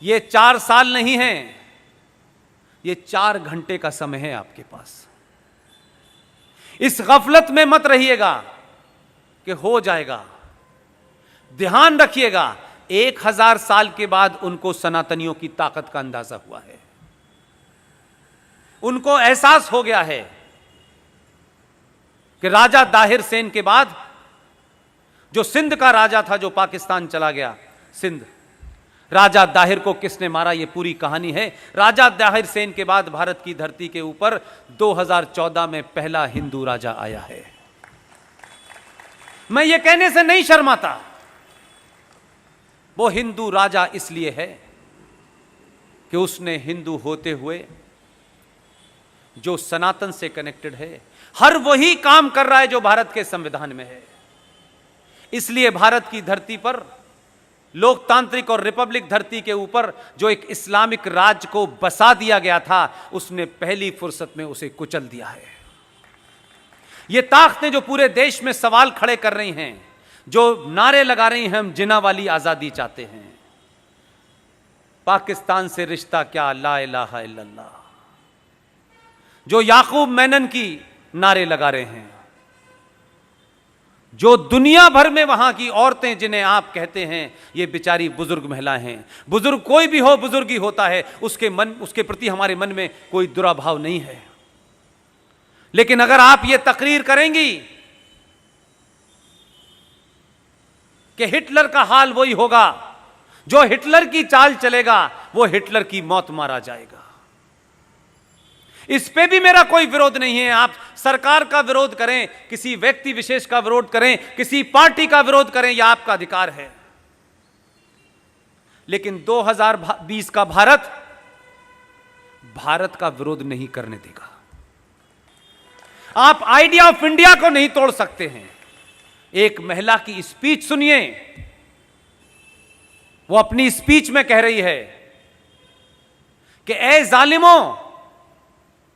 ये 4 साल नहीं है, ये 4 घंटे का समय है आपके पास। इस गफलत में मत रहिएगा कि हो जाएगा। ध्यान रखिएगा, 1000 साल के बाद उनको सनातनियों की ताकत का अंदाजा हुआ है। उनको एहसास हो गया है कि राजा दाहिर सेन के बाद जो सिंध का राजा था, जो पाकिस्तान चला गया, सिंध, राजा दाहिर को किसने मारा, यह पूरी कहानी है। राजा दाहिर सेन के बाद भारत की धरती के ऊपर 2014 में पहला हिंदू राजा आया है। मैं ये कहने से नहीं शर्माता। वो हिंदू राजा इसलिए है कि उसने हिंदू होते हुए जो सनातन से कनेक्टेड है, हर वही काम कर रहा है जो भारत के संविधान में है। इसलिए भारत की धरती पर, लोकतांत्रिक और रिपब्लिक धरती के ऊपर जो एक इस्लामिक राज को बसा दिया गया था, उसने पहली फुर्सत में उसे कुचल दिया है। ये ताकतें जो पूरे देश में सवाल खड़े कर रही हैं, जो नारे लगा रही हैं, हम जिन्ना वाली आजादी चाहते हैं, पाकिस्तान से रिश्ता क्या, ला इलाहा इल्लल्लाह, जो याकूब मेनन की नारे लगा रहे हैं, जो दुनिया भर में वहां की औरतें जिन्हें आप कहते हैं ये बेचारी बुजुर्ग महिलाएं हैं। बुजुर्ग कोई भी हो, बुजुर्ग ही होता है, उसके प्रति हमारे मन में कोई दुराभाव नहीं है। लेकिन अगर आप ये तकरीर करेंगी कि हिटलर का हाल वही होगा, जो हिटलर की चाल चलेगा वो हिटलर की मौत मारा जाएगा, इस पे भी मेरा कोई विरोध नहीं है। आप सरकार का विरोध करें, किसी व्यक्ति विशेष का विरोध करें, किसी पार्टी का विरोध करें, यह आपका अधिकार है। लेकिन 2020 का भारत का विरोध नहीं करने देगा। आप आइडिया ऑफ इंडिया को नहीं तोड़ सकते हैं। एक महिला की स्पीच सुनिए, वो अपनी स्पीच में कह रही है कि ए जालिमों,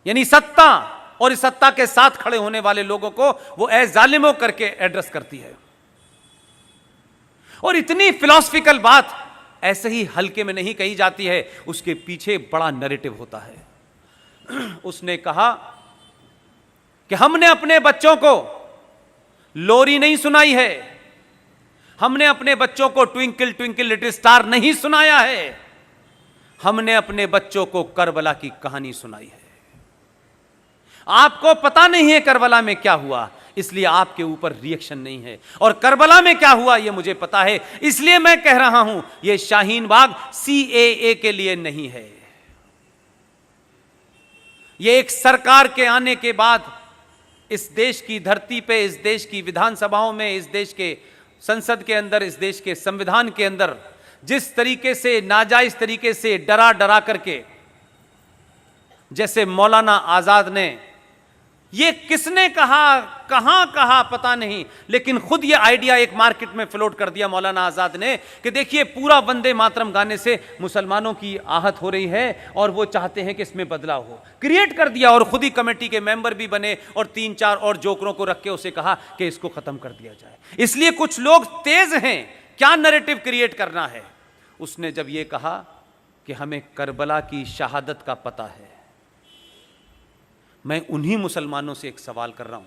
यानी सत्ता और इस सत्ता के साथ खड़े होने वाले लोगों को वो ए जालिमों करके एड्रेस करती है। और इतनी फिलॉसफिकल बात ऐसे ही हल्के में नहीं कही जाती है, उसके पीछे बड़ा नैरेटिव होता है। उसने कहा कि हमने अपने बच्चों को लोरी नहीं सुनाई है, हमने अपने बच्चों को ट्विंकल ट्विंकल लिटिल स्टार नहीं सुनाया है, हमने अपने बच्चों को करबला की कहानी सुनाई है। आपको पता नहीं है करबला में क्या हुआ, इसलिए आपके ऊपर रिएक्शन नहीं है, और करबला में क्या हुआ यह मुझे पता है, इसलिए मैं कह रहा हूं यह शाहीन बाग CAA के लिए नहीं है। यह एक सरकार के आने के बाद इस देश की धरती पे, इस देश की विधानसभाओं में, इस देश के संसद के अंदर, इस देश के संविधान के अंदर जिस तरीके से नाजायज तरीके से डरा डरा करके, जैसे मौलाना आजाद ने, ये किसने कहा, कहां कहा पता नहीं, लेकिन खुद ये आइडिया एक मार्केट में फ्लोट कर दिया मौलाना आजाद ने कि देखिए पूरा वंदे मातरम गाने से मुसलमानों की आहत हो रही है और वो चाहते हैं कि इसमें बदलाव हो, क्रिएट कर दिया। और खुद ही कमेटी के मेंबर भी बने और 3-4 और जोकरों को रख के उसे कहा कि इसको खत्म कर दिया जाए। इसलिए कुछ लोग तेज हैं, क्या नैरेटिव क्रिएट करना है। उसने जब ये कहा कि हमें करबला की शहादत का पता है, मैं उन्हीं मुसलमानों से एक सवाल कर रहा हूं,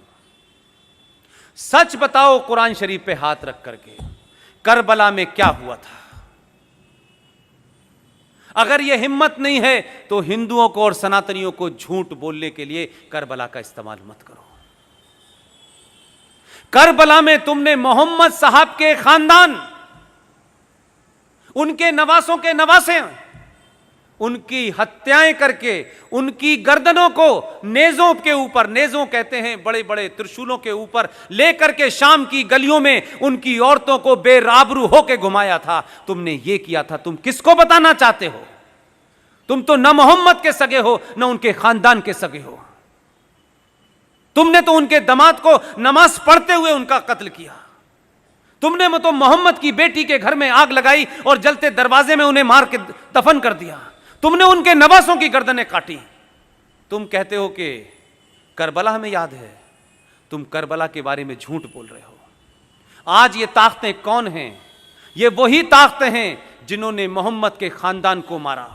सच बताओ कुरान शरीफ पे हाथ रख करके, करबला में क्या हुआ था। अगर यह हिम्मत नहीं है तो हिंदुओं को और सनातनियों को झूठ बोलने के लिए करबला का इस्तेमाल मत करो। करबला में तुमने मोहम्मद साहब के खानदान, उनके नवासों के नवासे, उनकी हत्याएं करके उनकी गर्दनों को नेजों के ऊपर, नेजों कहते हैं बड़े बड़े त्रिशूलों के ऊपर लेकर के शाम की गलियों में उनकी औरतों को बेराबरू होकर घुमाया था। तुमने ये किया था, तुम किसको बताना चाहते हो? तुम तो न मोहम्मद के सगे हो न उनके खानदान के सगे हो। तुमने तो उनके दामाद को नमाज पढ़ते हुए उनका कत्ल किया। तुमने तो मोहम्मद की बेटी के घर में आग लगाई और जलते दरवाजे में उन्हें मार के दफन कर दिया। तुमने उनके नवासों की गर्दनें काटी। तुम कहते हो कि करबला हमें याद है, तुम करबला के बारे में झूठ बोल रहे हो। आज ये ताकतें कौन हैं? ये वही ताकतें हैं जिन्होंने मोहम्मद के खानदान को मारा।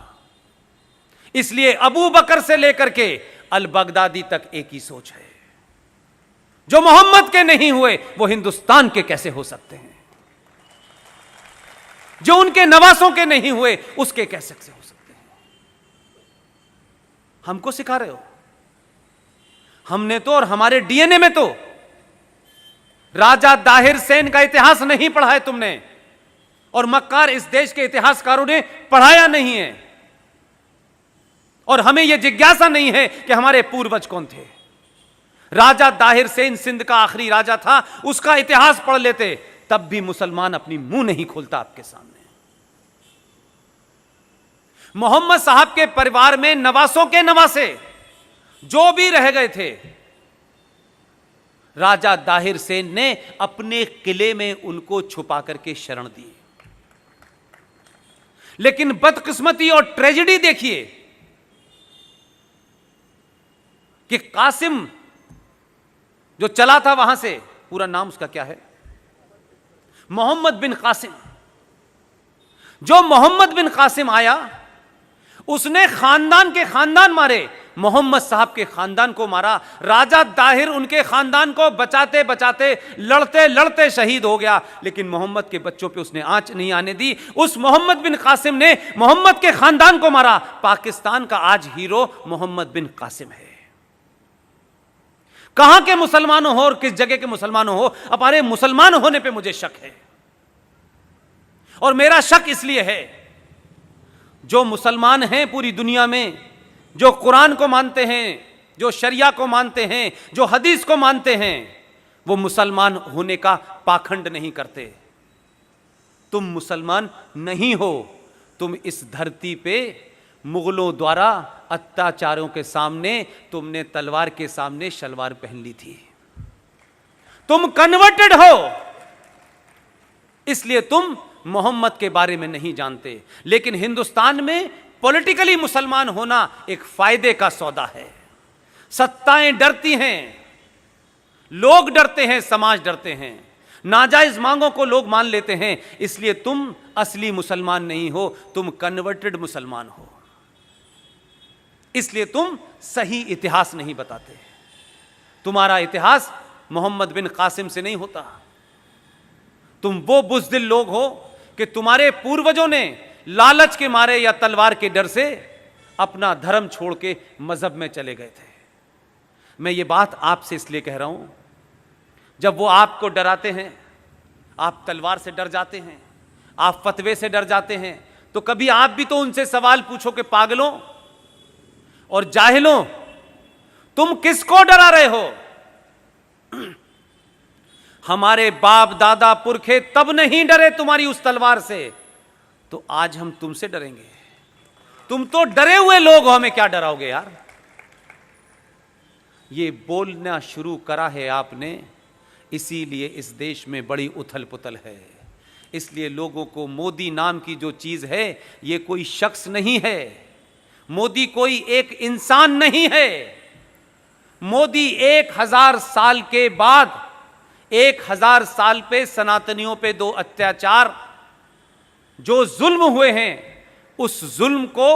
इसलिए अबू बकर से लेकर के अल बगदादी तक एक ही सोच है, जो मोहम्मद के नहीं हुए वो हिंदुस्तान के कैसे हो सकते हैं, जो उनके नवासों के नहीं हुए उसके कैसे हो सकते हैं। हमको सिखा रहे हो? हमने तो और हमारे डीएनए में तो राजा दाहिर सेन का इतिहास नहीं पढ़ा है तुमने, और मक्कार इस देश के इतिहासकारों ने पढ़ाया नहीं है, और हमें यह जिज्ञासा नहीं है कि हमारे पूर्वज कौन थे। राजा दाहिर सेन सिंध का आखिरी राजा था, उसका इतिहास पढ़ लेते, तब भी मुसलमान अपनी मुंह नहीं खोलता आपके सामने। मोहम्मद साहब के परिवार में नवासों के नवासे जो भी रह गए थे, राजा दाहिर सेन ने अपने किले में उनको छुपा करके शरण दी। लेकिन बदकिस्मती और ट्रेजेडी देखिए कि कासिम जो चला था वहां से, पूरा नाम उसका क्या है, मोहम्मद बिन कासिम। जो मोहम्मद बिन कासिम आया, उसने खानदान के खानदान मारे, मोहम्मद साहब के खानदान को मारा। राजा दाहिर उनके खानदान को बचाते बचाते लड़ते लड़ते शहीद हो गया, लेकिन मोहम्मद के बच्चों पे उसने आंच नहीं आने दी। उस मोहम्मद बिन कासिम ने मोहम्मद के खानदान को मारा। पाकिस्तान का आज हीरो मोहम्मद बिन कासिम है। कहां के मुसलमानों हो और किस जगह के मुसलमानों हो, हमारे मुसलमान होने पे मुझे शक है। और मेरा शक इसलिए है, जो मुसलमान हैं पूरी दुनिया में, जो कुरान को मानते हैं, जो शरिया को मानते हैं, जो हदीस को मानते हैं, वो मुसलमान होने का पाखंड नहीं करते। तुम मुसलमान नहीं हो, तुम इस धरती पे मुगलों द्वारा अत्याचारों के सामने तुमने तलवार के सामने शलवार पहन ली थी। तुम कन्वर्टेड हो, इसलिए तुम मोहम्मद के बारे में नहीं जानते। लेकिन हिंदुस्तान में पॉलिटिकली मुसलमान होना एक फायदे का सौदा है। सत्ताएं डरती हैं, लोग डरते हैं, समाज डरते हैं, नाजायज मांगों को लोग मान लेते हैं। इसलिए तुम असली मुसलमान नहीं हो, तुम कन्वर्टेड मुसलमान हो। इसलिए तुम सही इतिहास नहीं बताते। तुम्हारा इतिहास मोहम्मद बिन कासिम से नहीं होता। तुम वो बुज़दिल लोग हो कि तुम्हारे पूर्वजों ने लालच के मारे या तलवार के डर से अपना धर्म छोड़ के मजहब में चले गए थे। मैं ये बात आपसे इसलिए कह रहा हूं, जब वो आपको डराते हैं, आप तलवार से डर जाते हैं, आप फतवे से डर जाते हैं, तो कभी आप भी तो उनसे सवाल पूछो कि पागलों और जाहिलों, तुम किसको डरा रहे हो? हमारे बाप दादा पुरखे तब नहीं डरे तुम्हारी उस तलवार से, तो आज हम तुमसे डरेंगे? तुम तो डरे हुए लोग हो, हमें क्या डराओगे यार? ये बोलना शुरू करा है आपने, इसीलिए इस देश में बड़ी उथल पुथल है। इसलिए लोगों को मोदी नाम की जो चीज है, ये कोई शख्स नहीं है, मोदी कोई एक इंसान नहीं है। मोदी 1000 साल के बाद, 1000 साल पे सनातनियों पे 2 अत्याचार जो जुल्म हुए हैं, उस जुल्म को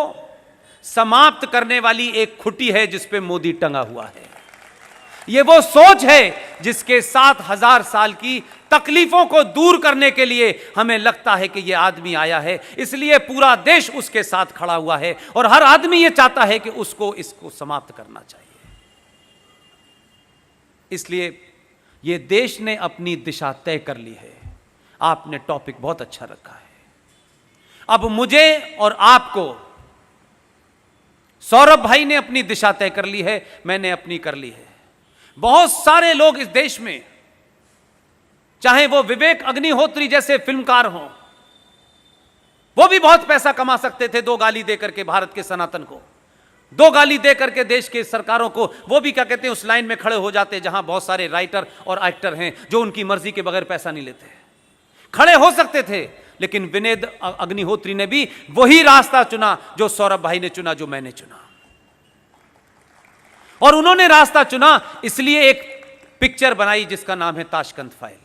समाप्त करने वाली एक खुटी है जिस पे मोदी टंगा हुआ है। ये वो सोच है जिसके 7000 साल की तकलीफों को दूर करने के लिए हमें लगता है कि ये आदमी आया है, इसलिए पूरा देश उसके साथ खड़ा हुआ है और हर आदमी ये चाहता है कि इसको समाप्त करना चाहिए। इसलिए ये देश ने अपनी दिशा तय कर ली है। आपने टॉपिक बहुत अच्छा रखा है। अब मुझे और आपको, सौरभ भाई ने अपनी दिशा तय कर ली है, मैंने अपनी कर ली है। बहुत सारे लोग इस देश में, चाहे वो विवेक अग्निहोत्री जैसे फिल्मकार हों, वो भी बहुत पैसा कमा सकते थे 2 गाली देकर के भारत के सनातन को, 2 गाली देकर के देश के सरकारों को। वो भी क्या कहते हैं, उस लाइन में खड़े हो जाते जहां बहुत सारे राइटर और एक्टर हैं जो उनकी मर्जी के बगैर पैसा नहीं लेते, खड़े हो सकते थे। लेकिन विवेक अग्निहोत्री ने भी वही रास्ता चुना जो सौरभ भाई ने चुना, जो मैंने चुना। और उन्होंने रास्ता चुना इसलिए एक पिक्चर बनाई जिसका नाम है ताशकंद फाइल।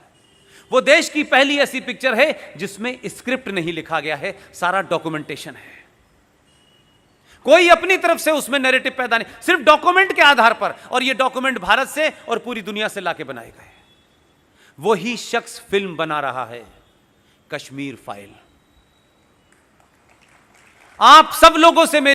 वो देश की पहली ऐसी पिक्चर है जिसमें स्क्रिप्ट नहीं लिखा गया है, सारा डॉक्यूमेंटेशन है। कोई अपनी तरफ से उसमें नैरेटिव पैदा नहीं, सिर्फ डॉक्यूमेंट के आधार पर, और ये डॉक्यूमेंट भारत से और पूरी दुनिया से लाके बनाए गए। वही शख्स फिल्म बना रहा है कश्मीर फाइल। आप सब लोगों से